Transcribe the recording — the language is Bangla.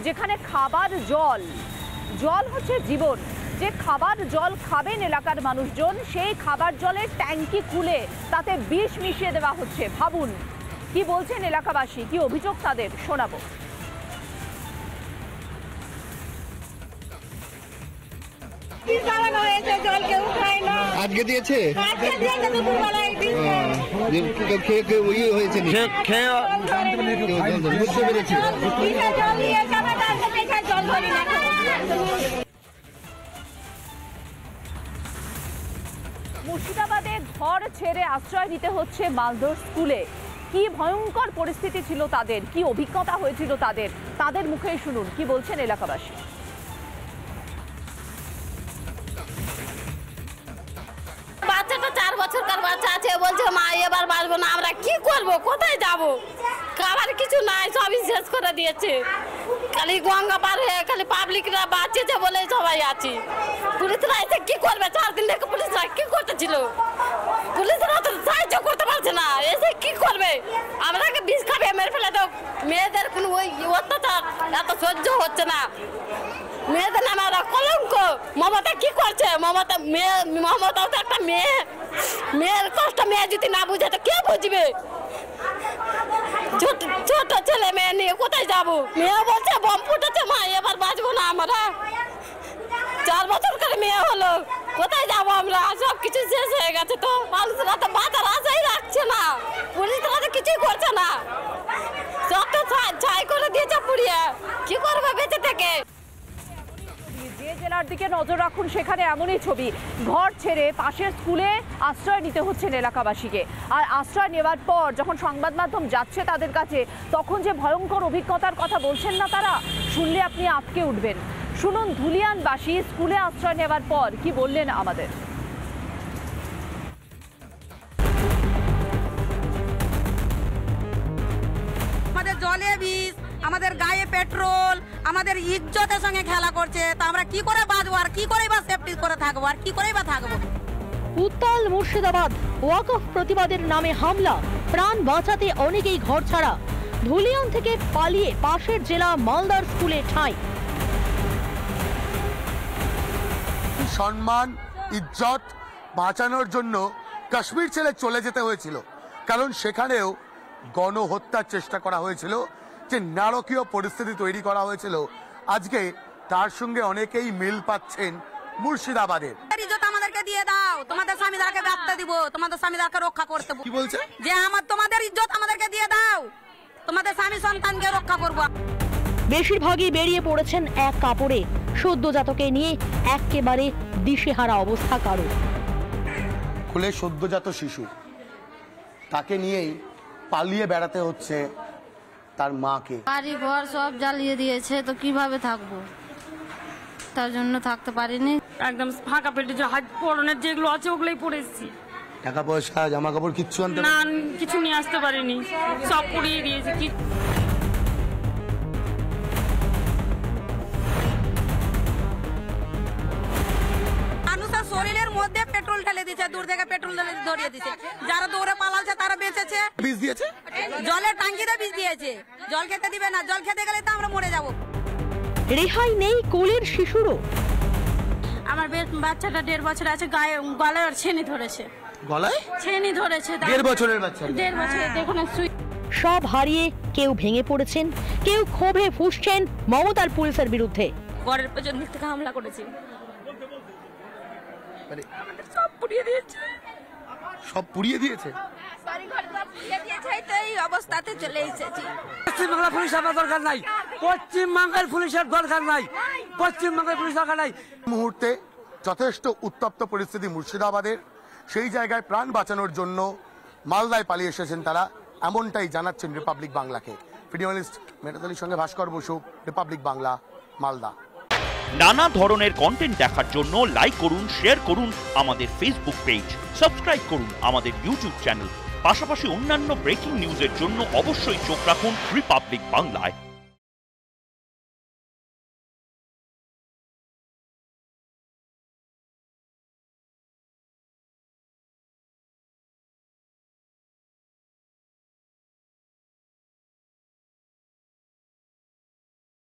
যেখানে খাবার জল হচ্ছে জীবন। যে খাবার জল খাবেন এলাকার মানুষজন, সেই খাবার জলের ট্যাঙ্কি খুলে তাতে বিষ মিশিয়ে দেওয়া হচ্ছে। ভাবুন কি বলছেন এলাকাবাসী, কি অভিযোগ তাদের, শোনাবো। আজকে দিয়েছে মুর্শিদাবাদে ঘর ছেড়ে আশ্রয় নিতে হচ্ছে মালদহ স্কুলে। কি ভয়ঙ্কর পরিস্থিতি ছিল তাদের, কি অভিজ্ঞতা হয়েছিল তাদের মুখেই শুনুন কি বলছেন এলাকাবাসী। বাচ্চাটা 4 বছরকার বাচ্চা আছে, বলছে মা এবার বাঁচবো না, আমরা কি করব, কোথায় যাব? খাবার কিছু নাই, সবই শেষ করে দিয়েছে। খালি গঙ্গা পার হয়ে খালি পাবলিকরা বাঁচেছে বলে সবাই আছি। পুলিশরা এসে কি করবে? 4 দিন থেকে পুলিশরা কি করতেছিল? পুলিশরা তো সাহায্য করতে পারছে না, এসে কি করবে? আমরাকে বিষ খাবে মেরে ফেলে তো মেয়েদের কোনো ওই অত্যাচার এত সহ্য হচ্ছে না। মেয়েদের নামে ওরা কলঙ্ক। মমতা কি করছে? মমতাও তো একটা মেয়ের কষ্ট মেয়ে যদি না বুঝে তো কে বুঝবে? ছোট ছেলে মেয়ে নিয়ে কোথায় যাবো? মেয়ে বলছে বম ফুটেছে মা এবার বাঁচবো না আমরা। 4 বছর করে মেয়ে হলো, কোথায় যাবো আমরা? সব কিছু শেষ হয়ে গেছে। তো মানুষরা তো বাঁচার আশাই রাখছে না, পুলিশরা তো কিছুই করছে না, সব তো ছাই করে দিয়েছে পুড়িয়ে। কি করবে বেঁচে থেকে? যে জেলার দিকে নজর রাখুন সেখানে এমনই ছবি। ঘর ছেড়ে পাশের স্কুলে আশ্রয় নিতে হচ্ছে এলাকাবাসীকে। আর আশ্রয় নেওয়ার পর যখন সংবাদ মাধ্যম যাচ্ছে তাদের কাছে, তখন যে ভয়ঙ্কর অভিজ্ঞতার কথা বলছেন না তারা, শুনলে আপনি আটকে উঠবেন। শুনুন ধুলিয়ানবাসী স্কুলে আশ্রয় নেওয়ার পর কি বললেন আমাদের। আমাদের জলে বিষ, আমাদের গায়ে পেট্রোল, আমাদের ইজ্জতের সঙ্গে খেলা করছে। তা আমরা কি করে বাঁচবো, আর কি করে বা সেফটি করে থাকবো, আর কি করে বা থাকবো? উত্তাল মুর্শিদাবাদ, ওয়াকফ প্রতিবাদের নামে হামলা, প্রাণ বাঁচাতে অনেকেই ঘর ছাড়া। ধুলিয়ান থেকে পালিয়ে পাশের জেলা মালদার স্কুলে ঠাঁই। সম্মান ইজ্জত বাঁচানোর জন্য কাশ্মীর ছেড়ে চলে যেতে হয়েছিল, কারণ সেখানেও গণহত্যার চেষ্টা করা হয়েছিল, যে নারকীয় পরিস্থিতি তৈরি করা হয়েছিল। আজকে তার সঙ্গে অনেকেই মিল পাচ্ছেন মুর্শিদাবাদের। ইজ্জত আমাদেরকে দিয়ে দাও, তোমাদের স্বামীদেরকে বাঁচতে দিব, তোমাদের স্বামীদেরকে রক্ষা করতে। কি বলছে? যে তোমাদের ইজ্জত আমাদেরকে দিয়ে দাও, তোমাদের স্বামী সন্তানকে রক্ষা করব। বেশিরভাগই বেরিয়ে পড়েছেন এক কাপড়ে। সদ্যজাতকে নিয়ে একেবারে দিশেহারা অবস্থা কারো। খুলে সদ্যজাত শিশু, তাকে নিয়েই পালিয়ে বেড়াতে হচ্ছে তার মাকে। বাড়ি ঘর সব জ্বালিয়ে দিয়েছে, তো কিভাবে থাকবো? তার জন্য থাকতে পারিনি। একদম ফাঁকা পেটে যে হাত পরনের যেগুলো আছে ওগুলোই পরেছি। টাকা পয়সা জামা কাপড় কিচ্ছু আনতে না, কিছু নিয়ে আসতে পারিনি, সব পুড়িয়ে দিয়েছে। কি মানুষের শরীরের মধ্যে পেট্রোল ঢেলে দিচ্ছে, দূর থেকে পেট্রোল ঢেলে ধরিয়ে দিচ্ছে। যারা দৌড়ে পালাচ্ছে তারা বেঁচেছে। বিষ দিয়েছে, জলের টাঙ্কিতে বিষ দিয়েছে। জল খেতে দিবে না, জল খেতে গেলে তো আমরা মরে যাবো। রেহাই নেই কোলের শিশুরও। আমার বাচ্চাটা 1.5 বছর আছে, গলায় ছেনি ধরেছে। গলায় ছেনি ধরেছে, 1.5 বছরের বাচ্চা। 1.5 বছরের। দেখুন সব হারিয়ে কেউ ভেঙে পড়েছেন, কেউ ক্ষোভে ফুঁসছেন মমতার পুলিশের বিরুদ্ধে। ঘরের পেছন দিক থেকে হামলা করেছে, সব পুড়িয়ে দিয়েছে। সব পুড়িয়ে দিয়েছে, এই অবস্থাতে চলে এসেছি। পশ্চিমবাংলা পুলিশ আমার দরকার নাই, পশ্চিমবঙ্গের পুলিশের দরকার নাই, পশ্চিমবঙ্গের পুলিশ দরকার নাই। মুহূর্তে যথেষ্ট উত্তপ্ত পরিস্থিতি মুর্শিদাবাদের। সেই জায়গায় প্রাণ বাঁচানোর জন্য মালদায় পালিয়ে এসেছেন তারা, এমনটাই জানাচ্ছেন রিপাবলিক বাংলাকে। ভিডিও জার্নালিস্ট মেহরাত আলীর সঙ্গে ভাস্কর বসু, রিপাবলিক বাংলা, মালদা। নানা ধরনের কন্টেন্ট দেখার জন্য লাইক করুন, শেয়ার করুন আমাদের ফেসবুক পেজ, সাবস্ক্রাইব করুন আমাদের ইউটিউব চ্যানেল। পাশাপাশি অন্যান্য ব্রেকিং নিউজের জন্য অবশ্যই চোখ রাখুন রিপাবলিক বাংলায়।